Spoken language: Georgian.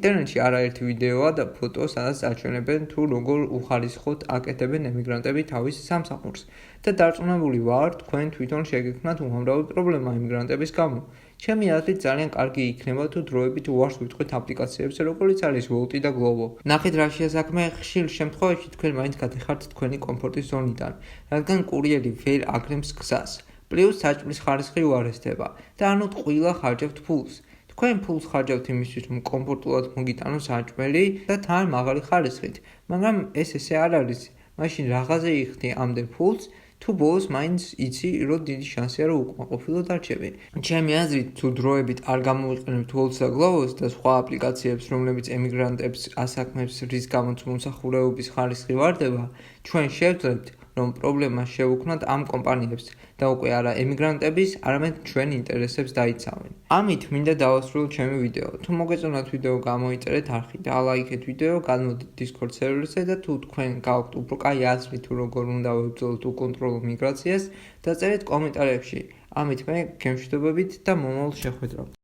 ინტერნეტში არაერთი ვიდეოა და ფოტო, სადაც აჩვენებენ თუ როგორ უხარისხოდ აკეთებენ ემიგრანტები თავის სამსახურს და დარწმუნებული ვარ, თქვენ თვითონ შეგექმნათ უამრავი პრობლემა ემიგრანტების გამო. ჩემი აზრით ძალიან კარგი იქნება თუ დროებით უარს ვიტყვით აპლიკაციებს, როგორიც არის Wolt და Glovo. ნახეთ რა შეასაქმე, ხშირ შემთხვევაში თქვენ მაინც გადიხართ თქვენი კომფორტის ზონიდან, რადგან კურიერი ვერ აგრემს გზას. პლუს საჭმლის ხარისხი უარესდება და ანუ ტყუილა ხარჯავთ ფულს. თქვენ ფულს ხარჯავთ იმისთვის, რომ კომფორტულად მოგიტანოს საჭმელი და თან მაღალი ხარისხით, მაგრამ ეს ესე არ არის. მაშინ რაღაცე იხდი ამდენ ფულს, თუ ბოლოს მაინც იცი, რომ დიდი შანსია, რომ უკმაყოფილო დარჩები. ჩემი აზრით, თუ დროებით არ გამოვიყენებთ Wolt და Glovo-ს და სხვა აპლიკაციებს, რომლებიც ემიგრანტებს ასაქმებს, რის გამოც მომსახურეობის ხარისხი ვარდება, ჩვენ შევძლებთ, რომ პრობლემა შევუქმნათ ამ კომპანიებს და უკვე არა ემიგრანტების, არამედ ჩვენ ინტერესებს დაიცავენ. ამით მინდა დავასრულო ჩემი ვიდეო. თუ მოგეწონათ ვიდეო, გამოიწერეთ არხი და ლაიქეთ ვიდეო, გადმოდით Discord სერვერზე და თუ თქვენ გაქვთ უფრო კაი აზრი თუ როგორ უნდა ვებრძოლოთ უკონტროლო მიგრაციას, დაწერეთ კომენტარებში. ამით მე გემშვიდობებით და მომავალ შეხვედრამდე.